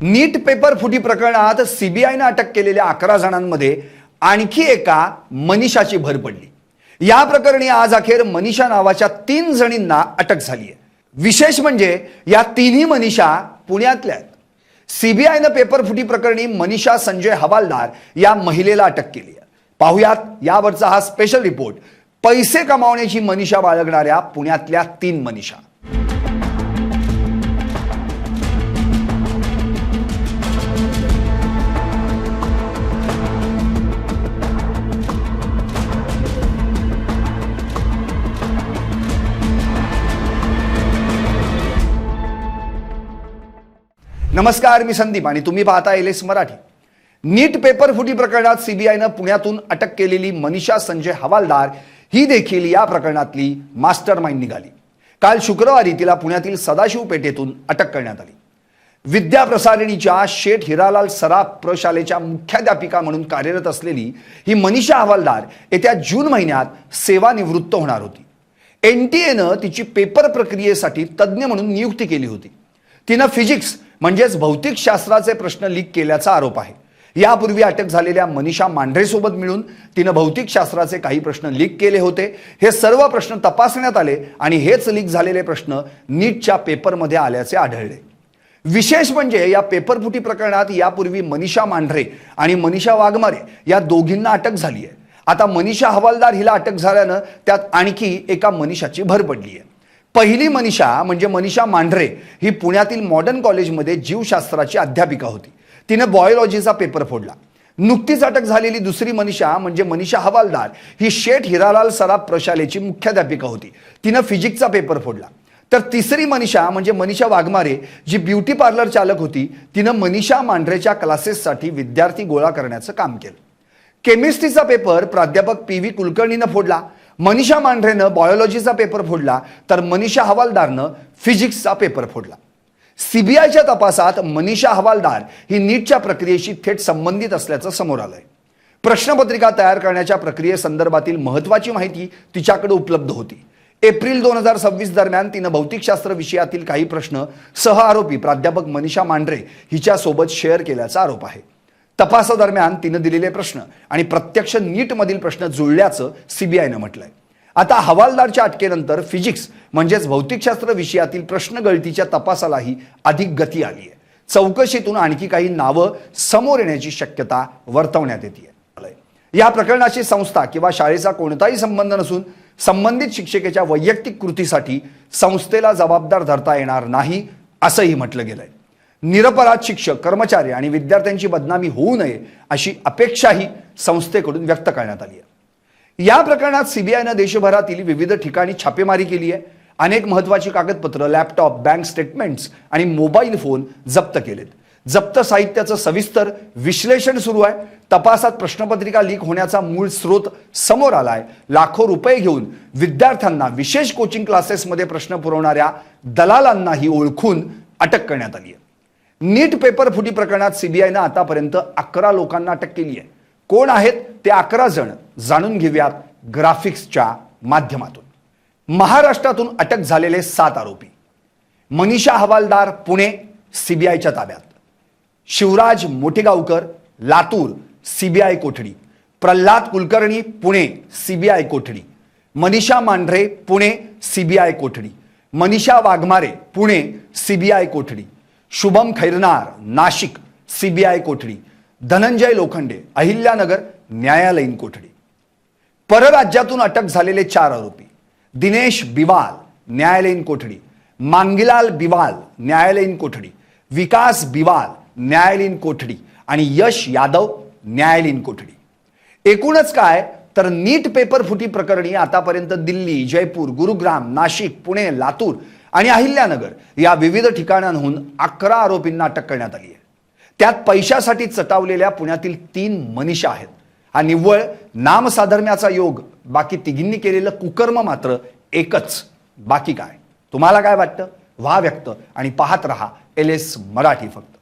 नीट paper फुटी प्रकरणात सीबीआयने अटक केलेल्या 11 जणांमध्ये आणखी एका मनीषाची भर पडली। या प्रकरणी आज अखेर मनीषा नावाच्या 3 जणींना अटक झाली आहे। विशेष म्हणजे या तिन्ही मनीषा पुण्यातल्या आहेत। सीबीआयने पेपर फुटी प्रकरणी मनीषा संजय हवालदार या महिलेला अटक केली आहे। पाहुयात यावरचा हा स्पेशल रिपोर्ट। पैसे कमावण्याची मनीषा बाळगणाऱ्या पुण्यातल्या 3 मनीषा। नमस्कार, मी संदीप आणि तुम्ही पाहता एलएस मराठी। नीट पेपर फुटी प्रकरणात सीबीआयने पुण्यातून अटक केलेली मनीषा संजय हवालदार ही देखील या प्रकरणातली मास्टरमाइंड निघाली। काल शुक्रवारी तिला पुण्यातील सदाशिव पेठेतून अटक करण्यात आली। विद्या प्रसारिणीच्या शेठ हिरालाल सराफ प्रशालेच्या मुख्याध्यापिका म्हणून कार्यरत असलेली ही मनीषा हवालदार येत्या जून महिन्यात सेवानिवृत्त होणार होती। एनटीएने तिची पेपर प्रक्रियेसाठी तज्ज्ञ म्हणून नियुक्ती केली होती। तिने फिजिक्स म्हणजेच भौतिक शास्त्राचे प्रश्न लीक केल्याचा आरोप आहे। यापूर्वी अटक झालेल्या मनीषा मांढरे सोबत मिळून तिने भौतिक शास्त्राचे काही प्रश्न लीक केले होते। हे सर्व प्रश्न तपासण्यात आले आणि हेच लीक झालेले प्रश्न नीटच्या पेपरमध्ये आल्याचे आढळले। विशेष म्हणजे या पेपरफुटी प्रकरणात यापूर्वी मनीषा मांढरे आणि मनीषा वाघमारे या दोघींना अटक झाली आहे। आता मनीषा हवालदार हिला अटक झाल्यानं त्यात आणखी एका मनीषाची भर पडली आहे। पहिली मनीषा म्हणजे मनीषा मांढरे ही पुण्यातील मॉडर्न कॉलेजमध्ये जीवशास्त्राची अध्यापिका होती। तिने बायोलॉजीचा पेपर फोडला। नुकतीच अटक झालेली दुसरी मनीषा म्हणजे मनीषा हवालदार ही शेठ हिरालाल सराफ प्रशालेची मुख्याध्यापिका होती। तिने फिजिक्सचा पेपर फोडला। तर तिसरी मनीषा म्हणजे मनीषा वाघमारे जी ब्युटी पार्लर चालक होती। तिने मनीषा मांढरेच्या क्लासेससाठी विद्यार्थी गोळा करण्याचं काम केलं। केमिस्ट्रीचा पेपर प्राध्यापक पी व्ही कुलकर्णीने फोडला। मनीषा मांढरेनं बायोलॉजीचा पेपर फोडला तर मनीषा हवालदारनं फिजिक्सचा पेपर फोडला। सीबीआयच्या तपासात मनीषा हवालदार ही नीटच्या प्रक्रियेशी थेट संबंधित असल्याचं समोर आलंय। प्रश्नपत्रिका तयार करण्याच्या प्रक्रियेसंदर्भातील महत्त्वाची माहिती तिच्याकडे उपलब्ध होती। एप्रिल 2026 दरम्यान तिने भौतिकशास्त्र विषयातील काही प्रश्न सह आरोपी प्राध्यापक मनीषा मांढरे हिच्यासोबत शेअर केल्याचा आरोप आहे। तपासादरम्यान तिने दिलेले प्रश्न आणि प्रत्यक्ष नीटमधील प्रश्न जुळल्याचं सीबीआयने म्हटलंय। आता हवालदारच्या अटकेनंतर फिजिक्स म्हणजेच भौतिकशास्त्र विषयातील प्रश्न गळतीच्या तपासालाही अधिक गती आली आहे। चौकशीतून आणखी काही नावं समोर येण्याची शक्यता वर्तवण्यात येते। या प्रकरणाची संस्था किंवा शाळेचा कोणताही संबंध नसून संबंधित शिक्षकेच्या वैयक्तिक कृतीसाठी संस्थेला जबाबदार धरता येणार नाही असंही म्हटलं गेलंय। निरपराध शिक्षक, कर्मचारी आणि विद्यार्थ्यांची बदनामी होऊ नये अशी अपेक्षाही संस्थेकडून व्यक्त करण्यात आली आहे। या प्रकरणात सीबीआयने देशभरातील विविध ठिकाणी छापेमारी केली आहे। अनेक महत्त्वाची कागदपत्र, लॅपटॉप, बँक स्टेटमेंट्स आणि मोबाईल फोन जप्त केलेत। जप्त साहित्याचं सविस्तर विश्लेषण सुरू आहे। तपासात प्रश्नपत्रिका लीक होण्याचा मूळ स्रोत समोर आलाय। लाखो रुपये घेऊन विद्यार्थ्यांना विशेष कोचिंग क्लासेसमध्ये प्रश्न पुरवणाऱ्या दलालांनाही ओळखून अटक करण्यात आली आहे। नीट पेपर फुटी प्रकरणात सीबीआयने आतापर्यंत 11 लोकांना अटक केली आहे। कोण आहेत ते 11 जण जाणून घेऊयात ग्राफिक्सच्या माध्यमातून। महाराष्ट्रातून अटक झालेले 7 आरोपी। मनीषा हवालदार पुणे सीबीआयच्या ताब्यात। शिवराज मोठेगावकर लातूर सीबीआय कोठडी। प्रल्हाद कुलकर्णी पुणे सीबीआय कोठडी। मनीषा मांढरे पुणे सीबीआय कोठडी। मनीषा वाघमारे पुणे सीबीआय कोठडी। शुभम खैरनार नाशिक सीबीआय कोठडी। धनंजय लोखंडे अहिल्यानगर न्यायालयीन कोठडी। परराज्यातून अटक झालेले 4 आरोपी। दिनेश बिवाल न्यायालयीन कोठडी। मांगीलाल बिवाल न्यायालयीन कोठडी। विकास बिवाल न्यायालयीन कोठडी आणि यश यादव न्यायालयीन कोठडी। एकूणच काय तर नीट पेपर फुटी प्रकरणी आतापर्यंत दिल्ली, जयपूर, गुरुग्राम, नाशिक, पुणे, लातूर आणि अहिल्यानगर या विविध ठिकाणांहून 11 आरोपींना अटक करण्यात आली आहे। त्यात पैशासाठी चटावलेल्या पुण्यातील 3 मनीषा आहेत। हा निव्वळ नामसाधर्म्याचा योग, बाकी तिघींनी केलेलं कुकर्म मात्र एकच। बाकी काय? तुम्हाला काय वाटतं? व्हा व्यक्त आणि पाहत रहा एलएस मराठी फक्त।